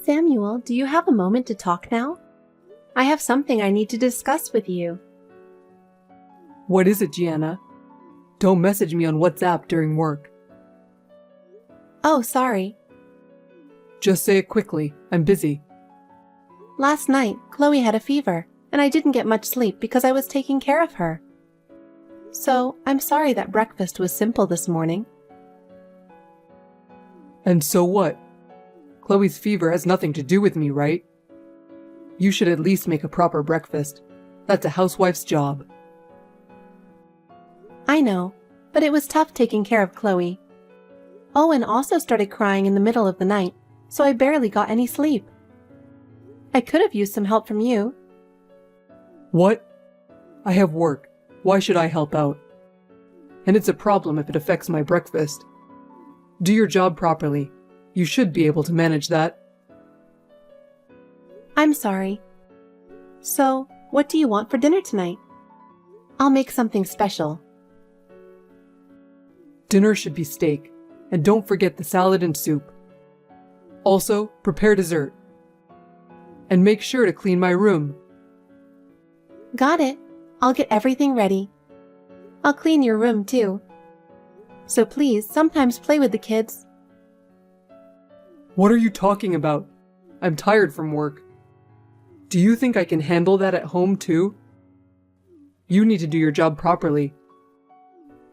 Samuel, do you have a moment to talk now? I have something I need to discuss with you. What is it, Gianna? Don't message me on WhatsApp during work. Oh, sorry. Just say it quickly. I'm busy. Last night, Chloe had a fever, and I didn't get much sleep because I was taking care of her. So, I'm sorry that breakfast was simple this morning. And so what? Chloe's fever has nothing to do with me, right? You should at least make a proper breakfast. That's a housewife's job. I know, but it was tough taking care of Chloe. Owen also started crying in the middle of the night, so I barely got any sleep. I could have used some help from you. What? I have work. Why should I help out? And it's a problem if it affects my breakfast. Do your job properly. You should be able to manage that. I'm sorry. So, what do you want for dinner tonight? I'll make something special. Dinner should be steak, and don't forget the salad and soup. Also, prepare dessert. And make sure to clean my room. Got it. I'll get everything ready. I'll clean your room too. So please, sometimes play with the kids. What are you talking about? I'm tired from work. Do you think I can handle that at home too? You need to do your job properly.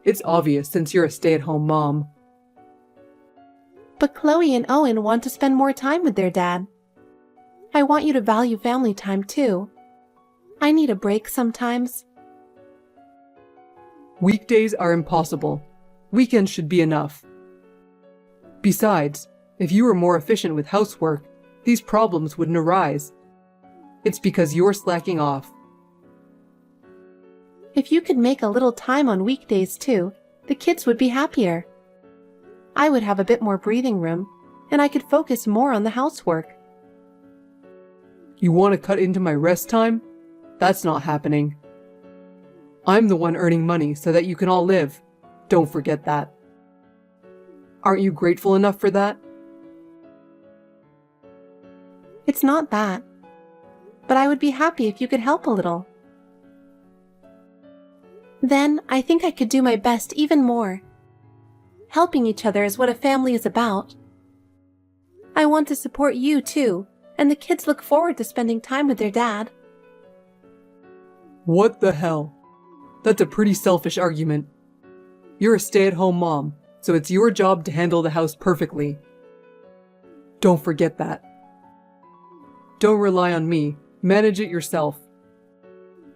It's obvious since you're a stay-at-home mom. But Chloe and Owen want to spend more time with their dad. I want you to value family time too. I need a break sometimes. Weekdays are impossible. Weekends should be enough. Besides, if you were more efficient with housework, these problems wouldn't arise. It's because you're slacking off. If you could make a little time on weekdays too, the kids would be happier. I would have a bit more breathing room, and I could focus more on the housework. You want to cut into my rest time? That's not happening. I'm the one earning money so that you can all live. Don't forget that. Aren't you grateful enough for that? It's not that. But I would be happy if you could help a little. Then I think I could do my best even more. Helping each other is what a family is about. I want to support you too, and the kids look forward to spending time with their dad. What the hell? That's a pretty selfish argument. You're a stay-at-home mom, so it's your job to handle the house perfectly. Don't forget that. Don't rely on me. Manage it yourself.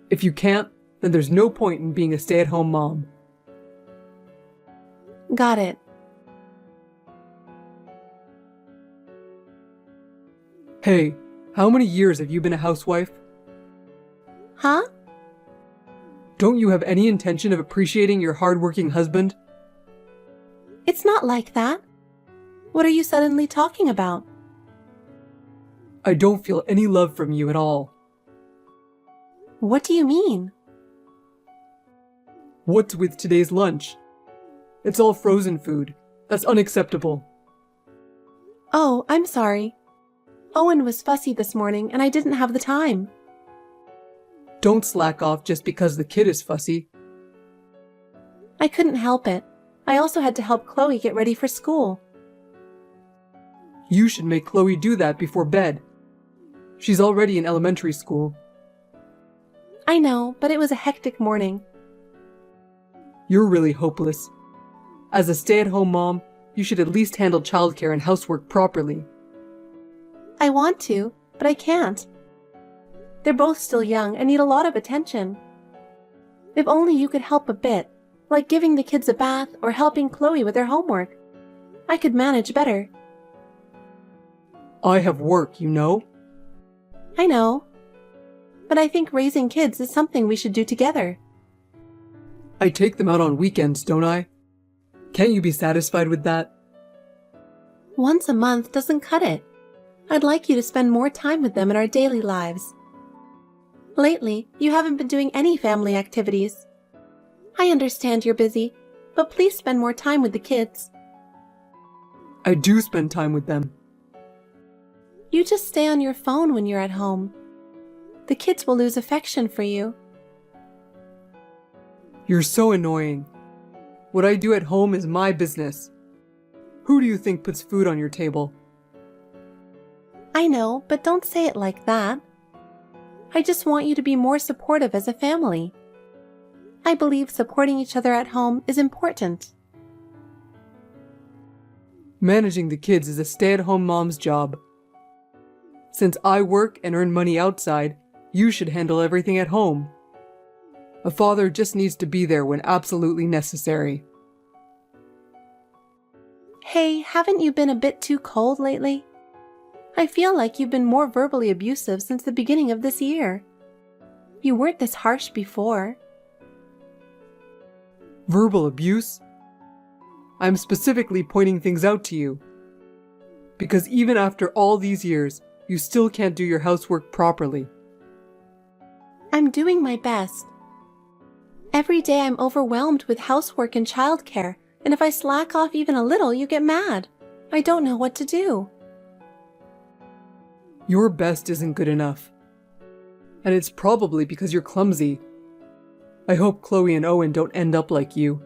If you can't, then there's no point in being a stay-at-home mom. Got it. Hey, how many years have you been a housewife? Huh? Don't you have any intention of appreciating your hard-working husband? It's not like that. What are you suddenly talking about? I don't feel any love from you at all. What do you mean? What's with today's lunch? It's all frozen food. That's unacceptable. Oh, I'm sorry. Owen was fussy this morning and I didn't have the time. Don't slack off just because the kid is fussy. I couldn't help it. I also had to help Chloe get ready for school. You should make Chloe do that before bed. She's already in elementary school. I know, but it was a hectic morning. You're really hopeless. As a stay-at-home mom, you should at least handle childcare and housework properly. I want to, but I can't. They're both still young and need a lot of attention. If only you could help a bit, like giving the kids a bath or helping Chloe with their homework. I could manage better. I have work, you know? I know. But I think raising kids is something we should do together. I take them out on weekends, don't I? Can't you be satisfied with that? Once a month doesn't cut it. I'd like you to spend more time with them in our daily lives. Lately, you haven't been doing any family activities. I understand you're busy, but please spend more time with the kids. I do spend time with them. You just stay on your phone when you're at home. The kids will lose affection for you. You're so annoying. What I do at home is my business. Who do you think puts food on your table? I know, but don't say it like that. I just want you to be more supportive as a family. I believe supporting each other at home is important. Managing the kids is a stay-at-home mom's job. Since I work and earn money outside, you should handle everything at home. A father just needs to be there when absolutely necessary. Hey, haven't you been a bit too cold lately? I feel like you've been more verbally abusive since the beginning of this year. You weren't this harsh before. Verbal abuse? I'm specifically pointing things out to you. Because even after all these years, you still can't do your housework properly. I'm doing my best. Every day I'm overwhelmed with housework and childcare, and if I slack off even a little, you get mad. I don't know what to do. Your best isn't good enough. And it's probably because you're clumsy. I hope Chloe and Owen don't end up like you.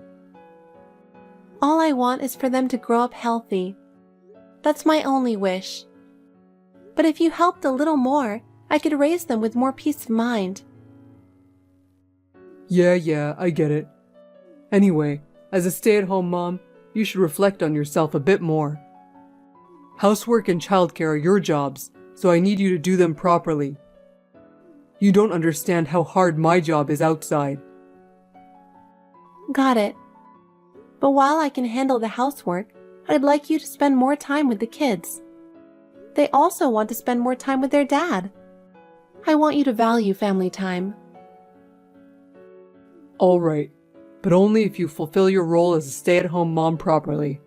All I want is for them to grow up healthy. That's my only wish. But if you helped a little more, I could raise them with more peace of mind. Yeah, I get it. Anyway, as a stay-at-home mom, you should reflect on yourself a bit more. Housework and childcare are your jobs, so I need you to do them properly. You don't understand how hard my job is outside. Got it. But while I can handle the housework, I'd like you to spend more time with the kids. They also want to spend more time with their dad. I want you to value family time. All right, but only if you fulfill your role as a stay-at-home mom properly.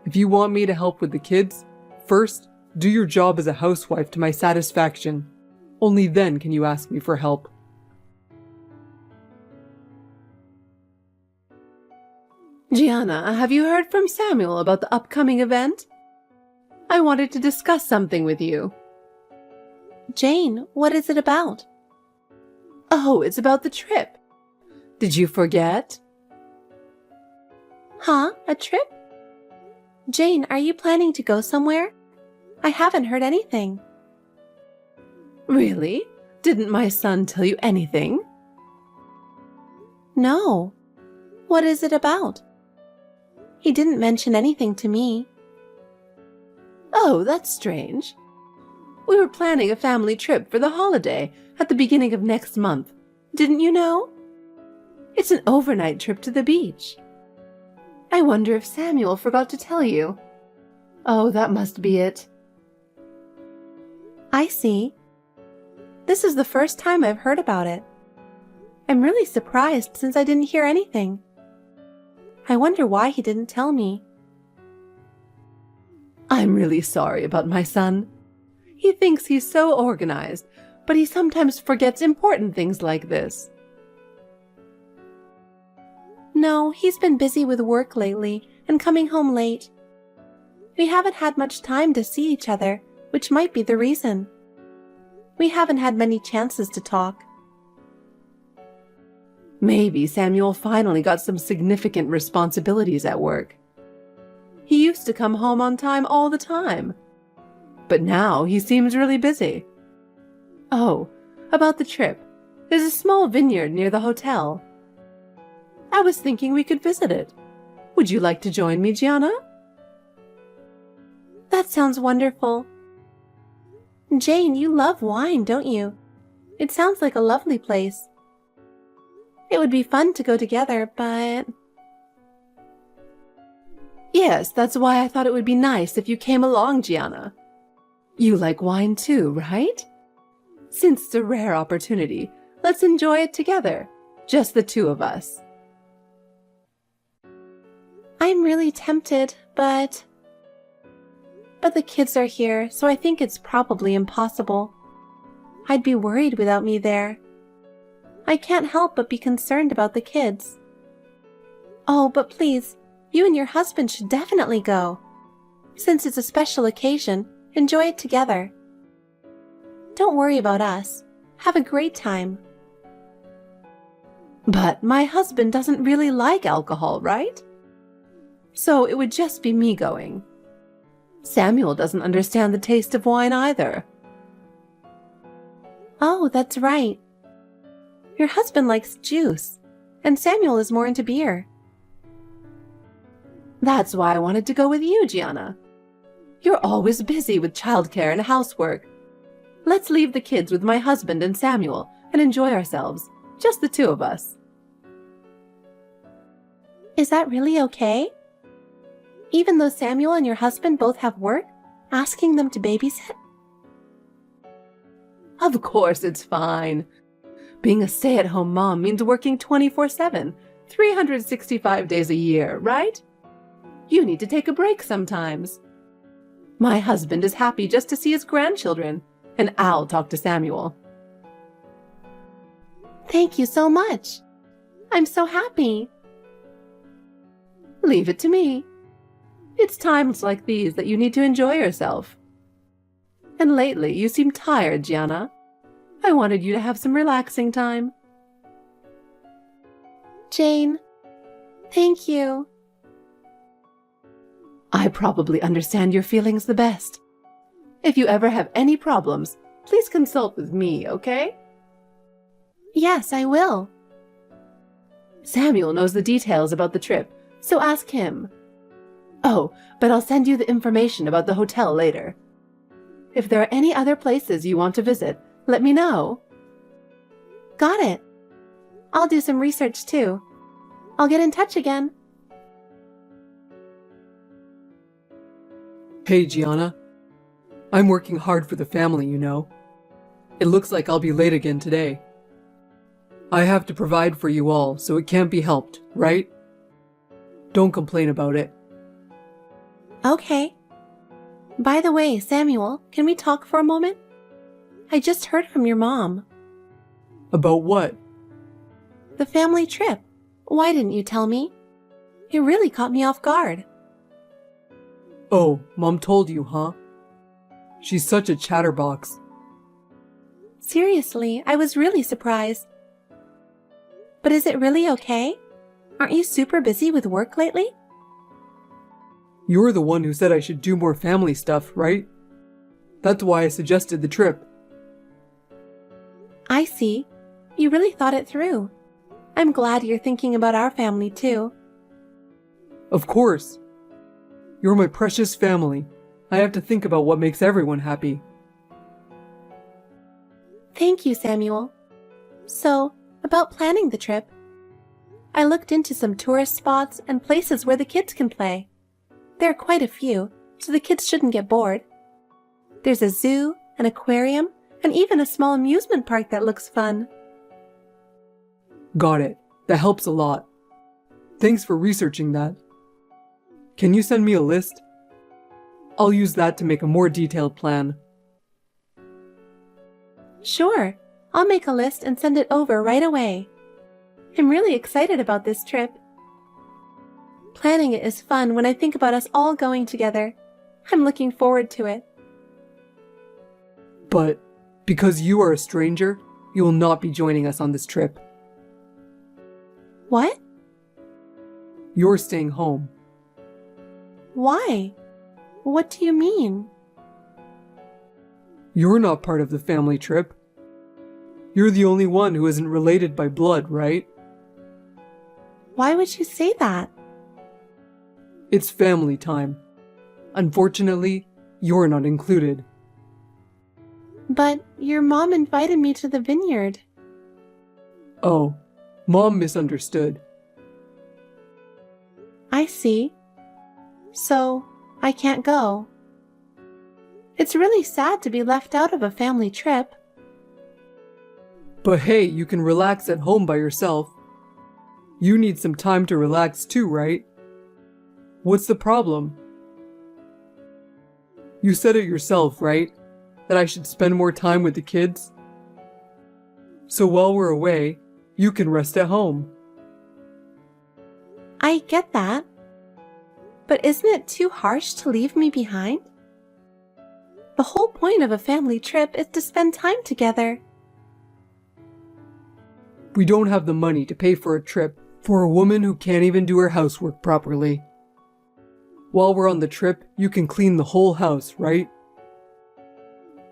If you want me to help with the kids, first, do your job as a housewife to my satisfaction. Only then can you ask me for help. Gianna, have you heard from Samuel about the upcoming event? I wanted to discuss something with you. Jane, what is it about? Oh, it's about the trip. Did you forget? Huh? A trip? Jane, are you planning to go somewhere? I haven't heard anything. Really? Didn't my son tell you anything? No. What is it about? He didn't mention anything to me. Oh, that's strange. We were planning a family trip for the holiday at the beginning of next month. Didn't you know? It's an overnight trip to the beach. I wonder if Samuel forgot to tell you. Oh, that must be it. I see. This is the first time I've heard about it. I'm really surprised since I didn't hear anything. I wonder why he didn't tell me. I'm really sorry about my son. He thinks he's so organized, but he sometimes forgets important things like this. No, he's been busy with work lately and coming home late. We haven't had much time to see each other, which might be the reason. We haven't had many chances to talk. Maybe Samuel finally got some significant responsibilities at work. He used to come home on time all the time, but now he seems really busy. Oh, about the trip. There's a small vineyard near the hotel. I was thinking we could visit it. Would you like to join me, Gianna? That sounds wonderful. Jane, you love wine, don't you? It sounds like a lovely place. It would be fun to go together, but... Yes, that's why I thought it would be nice if you came along, Gianna. You like wine too, right? Since it's a rare opportunity, let's enjoy it together, just the two of us. I'm really tempted, but the kids are here, so I think it's probably impossible. I'd be worried without me there. I can't help but be concerned about the kids. Oh, but please, you and your husband should definitely go. Since it's a special occasion, Enjoy it together. Don't worry about us. Have a great time. But my husband doesn't really like alcohol, right? So it would just be me going. Samuel doesn't understand the taste of wine either. Oh, that's right. Your husband likes juice, and Samuel is more into beer. That's why I wanted to go with you, Gianna. You're always busy with childcare and housework. Let's leave the kids with my husband and Samuel and enjoy ourselves, just the two of us. Is that really okay? Even though Samuel and your husband both have work, asking them to babysit? Of course it's fine. Being a stay-at-home mom means working 24/7, 365 days a year, right? You need to take a break sometimes. My husband is happy just to see his grandchildren, and I'll talk to Samuel. Thank you so much. I'm so happy. Leave it to me. It's times like these that you need to enjoy yourself. And lately, you seem tired, Gianna. I wanted you to have some relaxing time. Jane, thank you. I probably understand your feelings the best. If you ever have any problems, please consult with me, okay? Yes, I will. Samuel knows the details about the trip, so ask him. Oh, but I'll send you the information about the hotel later. If there are any other places you want to visit, let me know. Got it. I'll do some research too. I'll get in touch again. Hey, Gianna. I'm working hard for the family, you know. It looks like I'll be late again today. I have to provide for you all, so it can't be helped, right? Don't complain about it. Okay. By the way, Samuel, can we talk for a moment? I just heard from your mom. About what? The family trip. Why didn't you tell me? It really caught me off guard. Oh, Mom told you, huh? She's such a chatterbox. Seriously, I was really surprised. But is it really okay? Aren't you super busy with work lately? You're the one who said I should do more family stuff, right? That's why I suggested the trip. I see. You really thought it through. I'm glad you're thinking about our family too. Of course. You're my precious family. I have to think about what makes everyone happy. Thank you, Samuel. So, about planning the trip. I looked into some tourist spots and places where the kids can play. There are quite a few, so the kids shouldn't get bored. There's a zoo, an aquarium, and even a small amusement park that looks fun. Got it. That helps a lot. Thanks for researching that. Can you send me a list? I'll use that to make a more detailed plan. Sure, I'll make a list and send it over right away. I'm really excited about this trip. Planning it is fun when I think about us all going together. I'm looking forward to it. But because you are a stranger, you will not be joining us on this trip. What? You're staying home. Why? What do you mean? You're not part of the family trip. You're the only one who isn't related by blood, right? Why would you say that? It's family time. Unfortunately, you're not included. But your mom invited me to the vineyard. Oh, Mom misunderstood. I see. So, I can't go. It's really sad to be left out of a family trip. But hey, you can relax at home by yourself. You need some time to relax too, right? What's the problem? You said it yourself, right? That I should spend more time with the kids? So while we're away, you can rest at home. I get that. But isn't it too harsh to leave me behind? The whole point of a family trip is to spend time together. We don't have the money to pay for a trip for a woman who can't even do her housework properly. While we're on the trip, you can clean the whole house, right?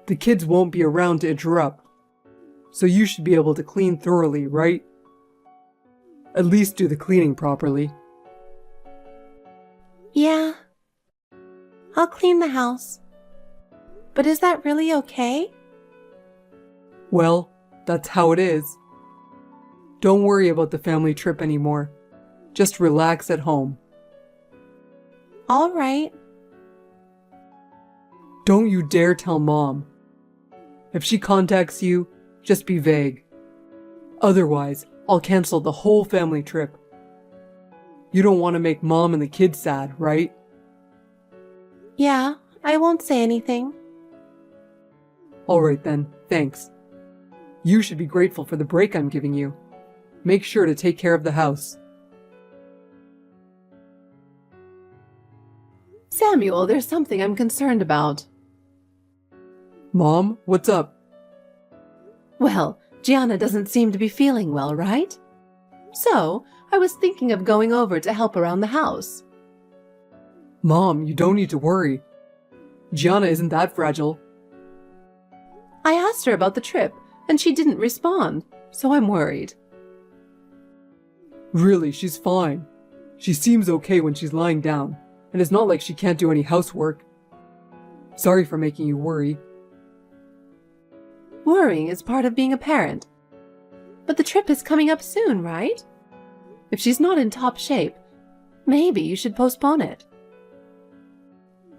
The kids won't be around to interrupt, so you should be able to clean thoroughly, right? At least do the cleaning properly. Yeah. I'll clean the house. But is that really okay? Well, that's how it is. Don't worry about the family trip anymore. Just relax at home. All right. Don't you dare tell Mom. If she contacts you, just be vague. Otherwise, I'll cancel the whole family trip. You don't want to make Mom and the kids sad, right? Yeah, I won't say anything. Alright then, thanks. You should be grateful for the break I'm giving you. Make sure to take care of the house. Samuel, there's something I'm concerned about. Mom, what's up? Well, Gianna doesn't seem to be feeling well, right? So, I was thinking of going over to help around the house. Mom, you don't need to worry. Gianna isn't that fragile. I asked her about the trip, and she didn't respond, so I'm worried. Really, she's fine. She seems okay when she's lying down, and it's not like she can't do any housework. Sorry for making you worry. Worrying is part of being a parent. But the trip is coming up soon, right? If she's not in top shape, maybe you should postpone it.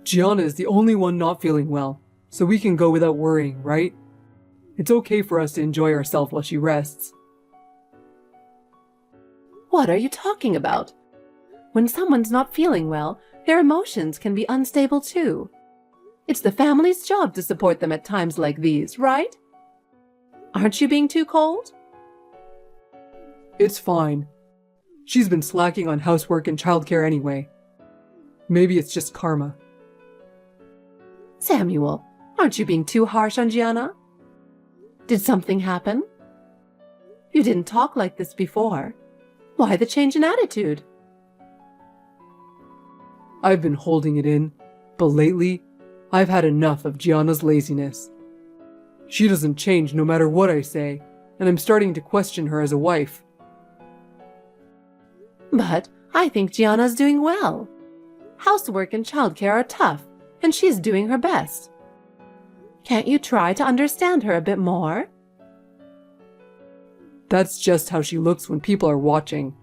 Gianna is the only one not feeling well, so we can go without worrying, right? It's okay for us to enjoy ourselves while she rests. What are you talking about? When someone's not feeling well, their emotions can be unstable too. It's the family's job to support them at times like these, right? Aren't you being too cold? It's fine. She's been slacking on housework and childcare anyway. Maybe it's just karma. Samuel, aren't you being too harsh on Gianna? Did something happen? You didn't talk like this before. Why the change in attitude? I've been holding it in, but lately, I've had enough of Gianna's laziness. She doesn't change no matter what I say, and I'm starting to question her as a wife. But I think Gianna's doing well. Housework and childcare are tough, and she's doing her best. Can't you try to understand her a bit more? That's just how she looks when people are watching.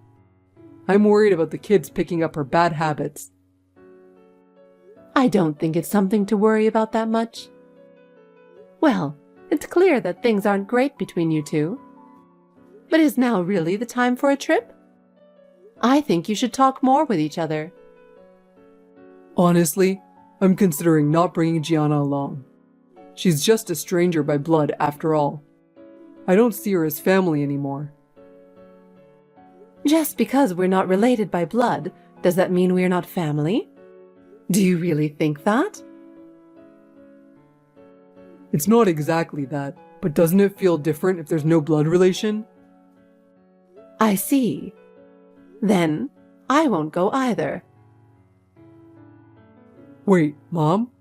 I'm worried about the kids picking up her bad habits. I don't think it's something to worry about that much. Well, it's clear that things aren't great between you two. But is now really the time for a trip? I think you should talk more with each other. Honestly, I'm considering not bringing Gianna along. She's just a stranger by blood after all. I don't see her as family anymore. Just because we're not related by blood, does that mean we're not family? Do you really think that? It's not exactly that, but doesn't it feel different if there's no blood relation? I see. Then, I won't go either. Wait, Mom?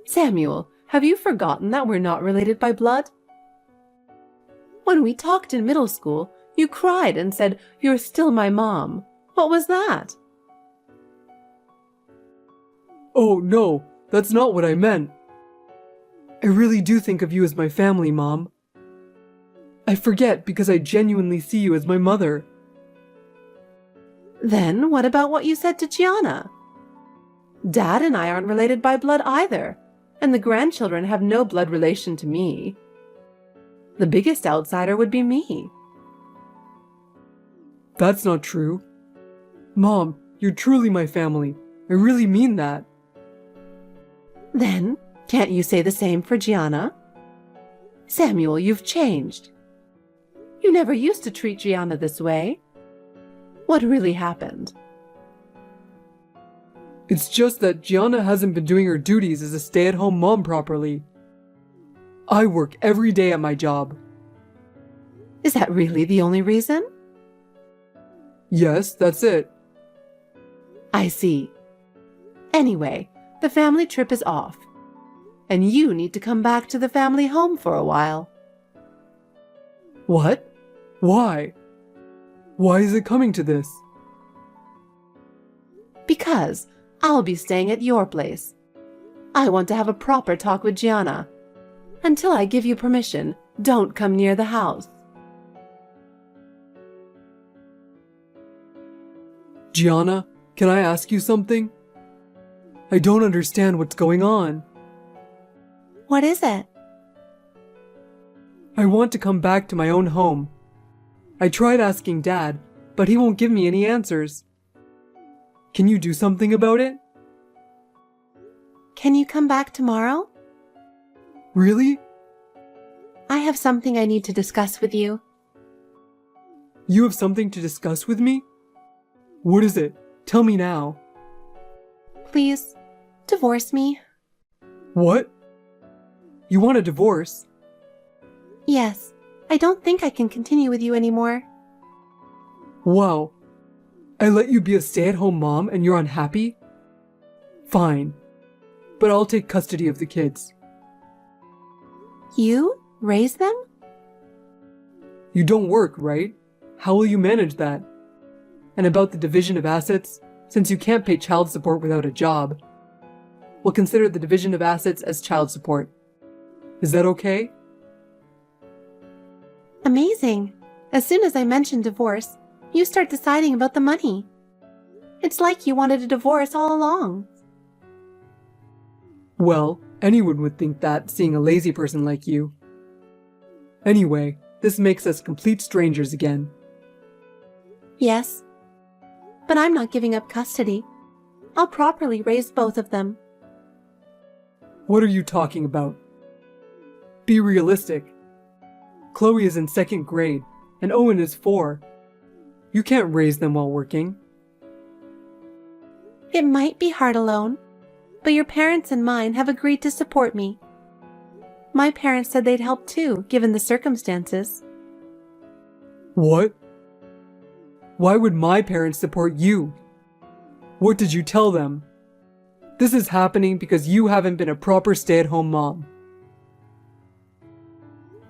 Samuel, have you forgotten that we're not related by blood? When we talked in middle school, you cried and said, "You're still my mom." What was that? Oh no, that's not what I meant. I really do think of you as my family, Mom. I forget because I genuinely see you as my mother. Then what about what you said to Gianna? Dad and I aren't related by blood either, and the grandchildren have no blood relation to me. The biggest outsider would be me. That's not true. Mom, you're truly my family. I really mean that. Then, can't you say the same for Gianna? Samuel, you've changed. You never used to treat Gianna this way. What really happened? It's just that Gianna hasn't been doing her duties as a stay-at-home mom properly. I work every day at my job. Is that really the only reason? Yes, that's it. I see. Anyway, the family trip is off, and you need to come back to the family home for a while. What? Why? Why is it coming to this? Because I'll be staying at your place. I want to have a proper talk with Gianna. Until I give you permission, don't come near the house. Gianna, can I ask you something? I don't understand what's going on. What is it? I want to come back to my own home. I tried asking Dad, but he won't give me any answers. Can you do something about it? Can you come back tomorrow? Really? I have something I need to discuss with you. You have something to discuss with me? What is it? Tell me now. Please, divorce me. What? You want a divorce? Yes, I don't think I can continue with you anymore. Wow. I let you be a stay-at-home mom and you're unhappy? Fine. But I'll take custody of the kids. You raise them? You don't work, right? How will you manage that? And about the division of assets, since you can't pay child support without a job, we'll consider the division of assets as child support. Is that okay? Amazing. As soon as I mention divorce, you start deciding about the money. It's like you wanted a divorce all along. Well, anyone would think that, seeing a lazy person like you. Anyway, this makes us complete strangers again. Yes. But I'm not giving up custody. I'll properly raise both of them. What are you talking about? Be realistic. Chloe is in 2nd grade, and Owen is 4. You can't raise them while working. It might be hard alone, but your parents and mine have agreed to support me. My parents said they'd help too, given the circumstances. What? Why would my parents support you? What did you tell them? This is happening because you haven't been a proper stay-at-home mom.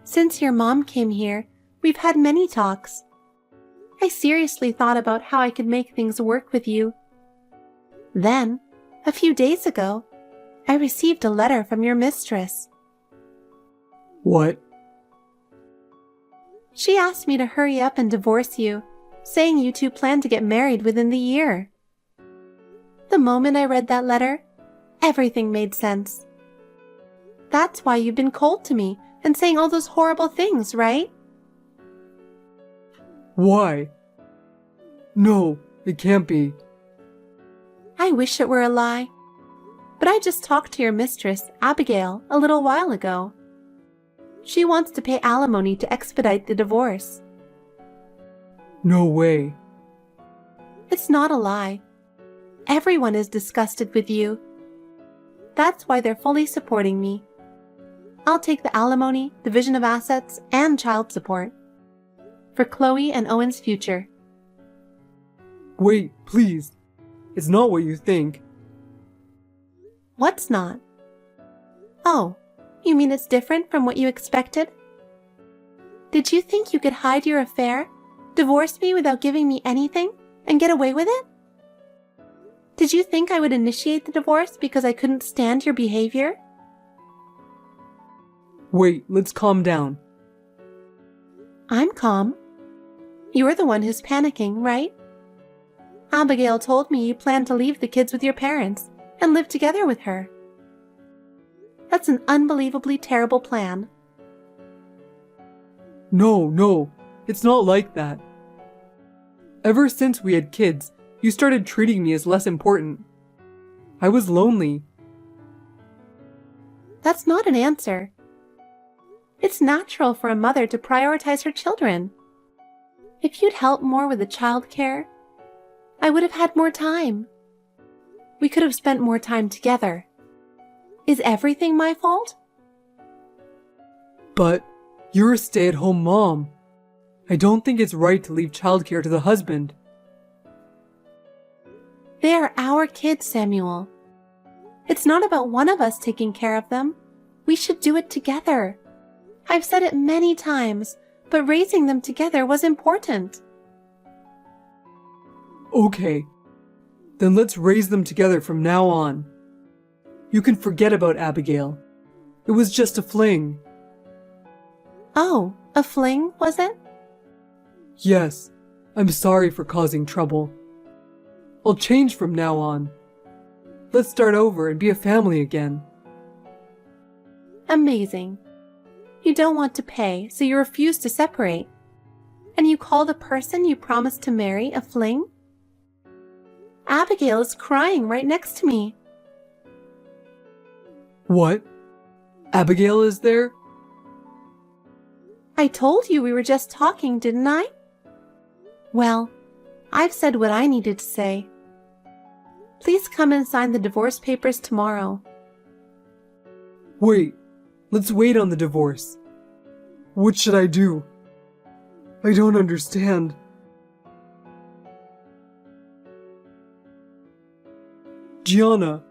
Since your mom came here, we've had many talks. I seriously thought about how I could make things work with you. Then, a few days ago, I received a letter from your mistress. What? She asked me to hurry up and divorce you, saying you two plan to get married within the year. The moment I read that letter, everything made sense. That's why you've been cold to me and saying all those horrible things, right? Why? No, it can't be. I wish it were a lie. But I just talked to your mistress, Abigail, a little while ago. She wants to pay alimony to expedite the divorce. No way. It's not a lie. Everyone is disgusted with you. That's why they're fully supporting me. I'll take the alimony, division of assets, and child support. For Chloe and Owen's future. Wait, please. It's not what you think. What's not? Oh, you mean it's different from what you expected? Did you think you could hide your affair, divorce me without giving me anything, and get away with it? Did you think I would initiate the divorce because I couldn't stand your behavior? Wait, let's calm down. I'm calm. You're the one who's panicking, right? Abigail told me you plan to leave the kids with your parents and live together with her. That's an unbelievably terrible plan. No, it's not like that. Ever since we had kids, you started treating me as less important. I was lonely. That's not an answer. It's natural for a mother to prioritize her children. If you'd helped more with the child care, I would have had more time. We could have spent more time together. Is everything my fault? But you're a stay-at-home mom. I don't think it's right to leave childcare to the husband. They are our kids, Samuel. It's not about one of us taking care of them. We should do it together. I've said it many times, but raising them together was important. Okay, then let's raise them together from now on. You can forget about Abigail. It was just a fling. Oh, a fling, was it? Yes, I'm sorry for causing trouble. I'll change from now on. Let's start over and be a family again. Amazing. You don't want to pay, so you refuse to separate. And you call the person you promised to marry a fling? Abigail is crying right next to me. What? Abigail is there? I told you we were just talking, didn't I? Well, I've said what I needed to say. Please come and sign the divorce papers tomorrow. Wait, let's wait on the divorce. What should I do? I don't understand. Gianna,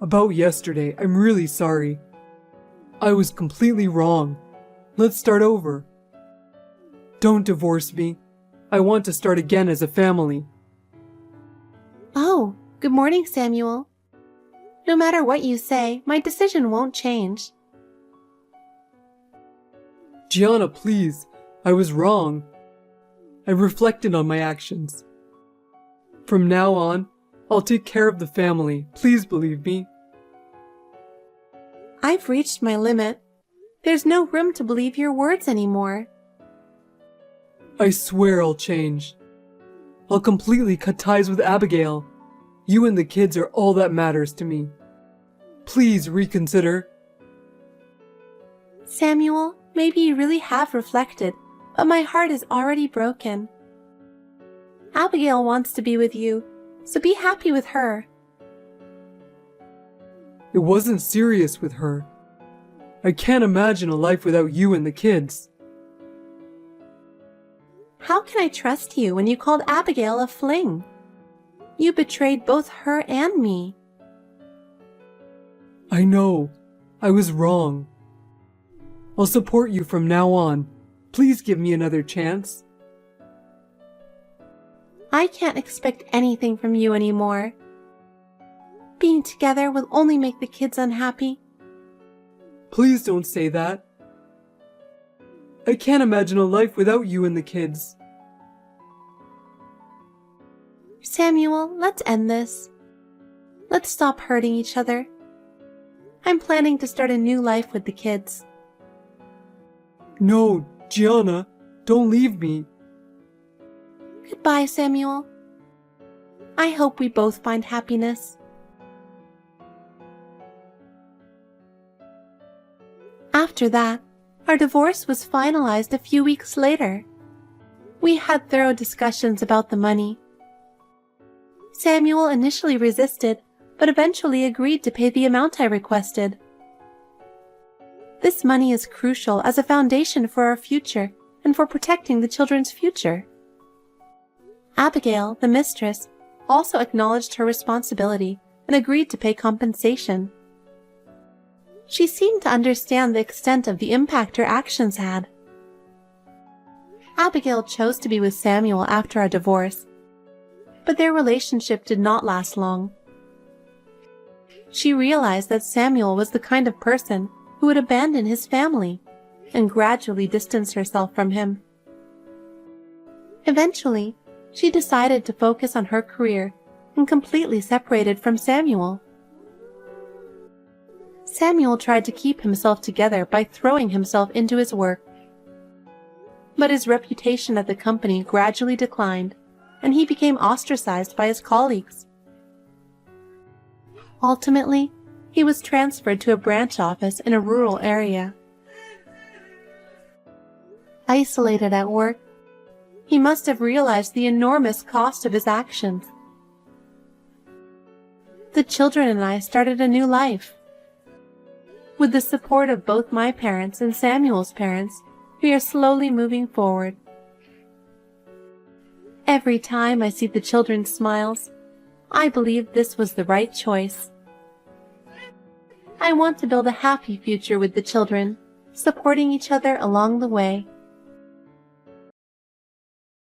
about yesterday, I'm really sorry. I was completely wrong. Let's start over. Don't divorce me. I want to start again as a family. Oh, good morning, Samuel. No matter what you say, my decision won't change. Gianna, please. I was wrong. I reflected on my actions. From now on, I'll take care of the family. Please believe me. I've reached my limit. There's no room to believe your words anymore. I swear I'll change. I'll completely cut ties with Abigail. You and the kids are all that matters to me. Please reconsider. Samuel, maybe you really have reflected, but my heart is already broken. Abigail wants to be with you, so be happy with her. It wasn't serious with her. I can't imagine a life without you and the kids. How can I trust you when you called Abigail a fling? You betrayed both her and me. I know. I was wrong. I'll support you from now on. Please give me another chance. I can't expect anything from you anymore. Being together will only make the kids unhappy. Please don't say that. I can't imagine a life without you and the kids. Samuel, let's end this. Let's stop hurting each other. I'm planning to start a new life with the kids. No, Gianna, don't leave me. Goodbye, Samuel. I hope we both find happiness. After that, our divorce was finalized a few weeks later. We had thorough discussions about the money. Samuel initially resisted, but eventually agreed to pay the amount I requested. This money is crucial as a foundation for our future and for protecting the children's future. Abigail, the mistress, also acknowledged her responsibility and agreed to pay compensation. She seemed to understand the extent of the impact her actions had. Abigail chose to be with Samuel after our divorce, but their relationship did not last long. She realized that Samuel was the kind of person who would abandon his family and gradually distance herself from him. Eventually, she decided to focus on her career and completely separated from Samuel. Samuel tried to keep himself together by throwing himself into his work. But his reputation at the company gradually declined, and he became ostracized by his colleagues. Ultimately, he was transferred to a branch office in a rural area. Isolated at work, he must have realized the enormous cost of his actions. The children and I started a new life. With the support of both my parents and Samuel's parents, we are slowly moving forward. Every time I see the children's smiles, I believe this was the right choice. I want to build a happy future with the children, supporting each other along the way.